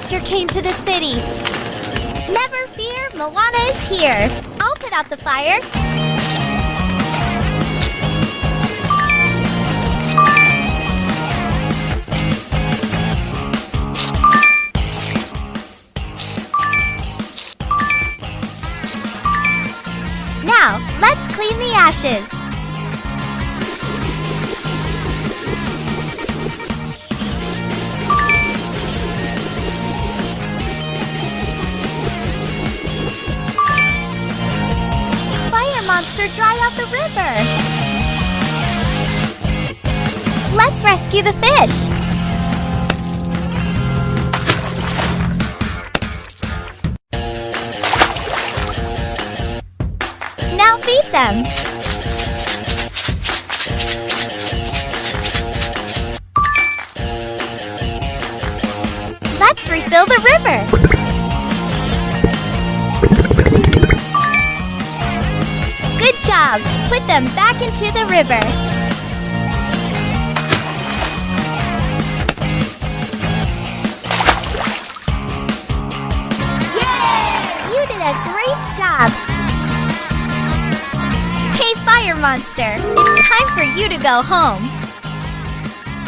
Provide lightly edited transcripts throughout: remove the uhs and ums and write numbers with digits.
monster came to the city. Never fear, Moana is here. I'll put out the fire. Now, let's clean the ashes. Fire monster, dry out the river. Let's rescue the fish. Now feed them. Let's refill the river. Good job. Put them back into the river. Yay! You did a great job. Hey, Fire Monster, it's time for you to go home.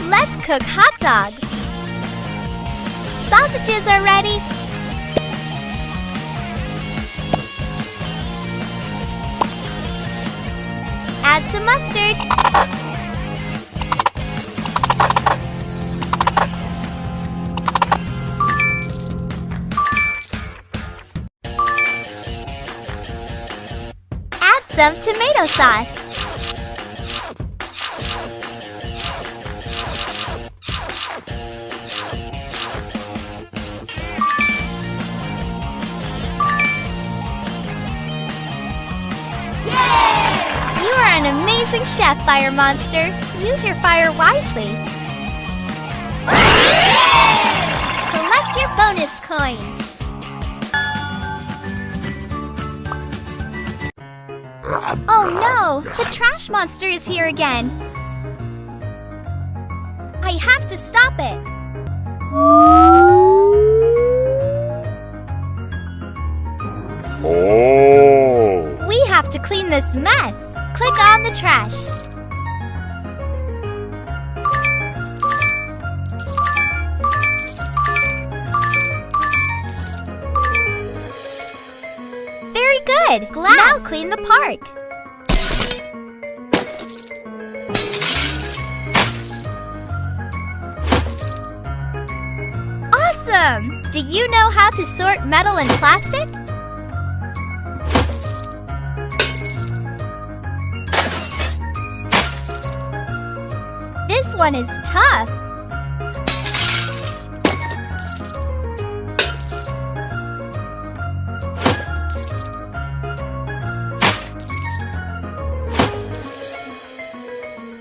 Let's cook hot dogs. Sausages are ready. Add some mustard. Add some tomato sauce. You are an amazing chef, Fire Monster. Use your fire wisely. Collect your bonus coins. Oh no! The trash monster is here again. I have to stop it. Oh! We have to clean this mess. Click on the trash. Very good. Glass. Now clean the park. Awesome! Do you know how to sort metal and plastic? This one is tough.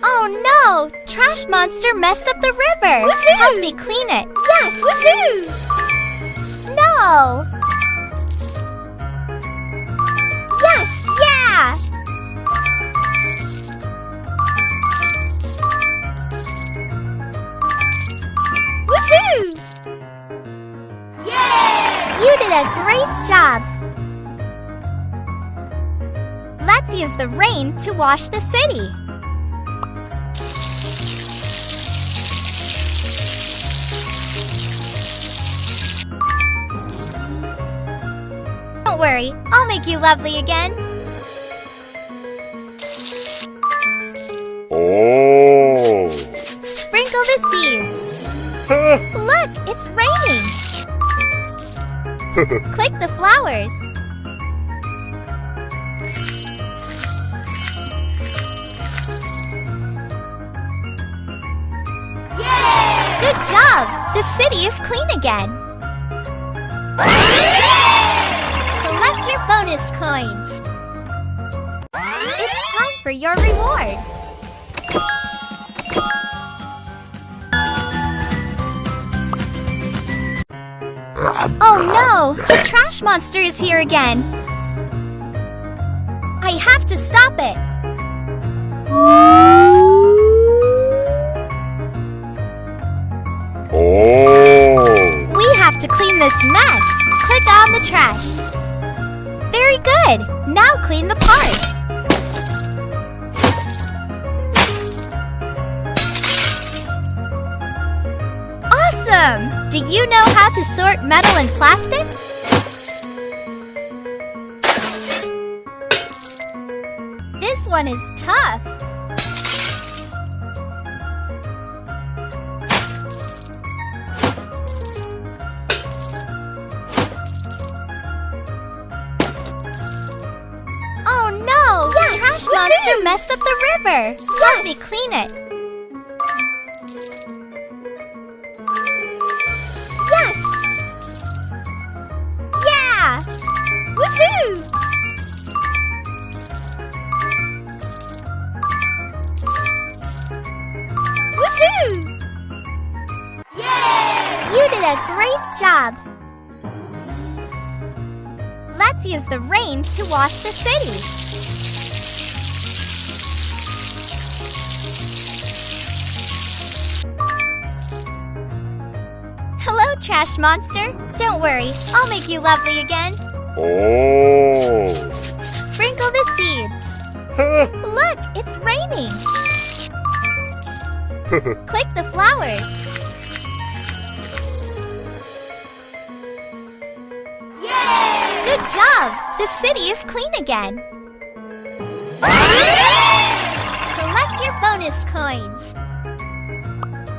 Oh no! Trash monster messed up the river. Woohoo! Help me clean it. Yes! Woohoo! No! Yes! Yeah! Woohoo! Yay! You did a great job. Let's use the rain to wash the city. Don't worry, I'll make you lovely again. Oh! Sprinkle the seeds. Look, it's raining. Click the flowers. Yay! Good job! The city is clean again. Collect your bonus coins. It's time for your reward. Oh no! The trash monster is here again. I have to stop it. Oh! We have to clean this mess, click on the trash. Very good! Now clean the part. Awesome! Do you know how to sort metal and plastic? This one is tough. Oh no! Yes! The trash Woohoo! monster messed up the river. Let me clean it. Yes! Yeah! Woohoo! Woohoo! Yay! You did a great job! Let's use the rain to wash the city. Hello, trash monster. Don't worry, I'll make you lovely again. Oh. Sprinkle the seeds. Look, it's raining. Click the flowers. Yay! Good job! The city is clean again. Collect your bonus coins.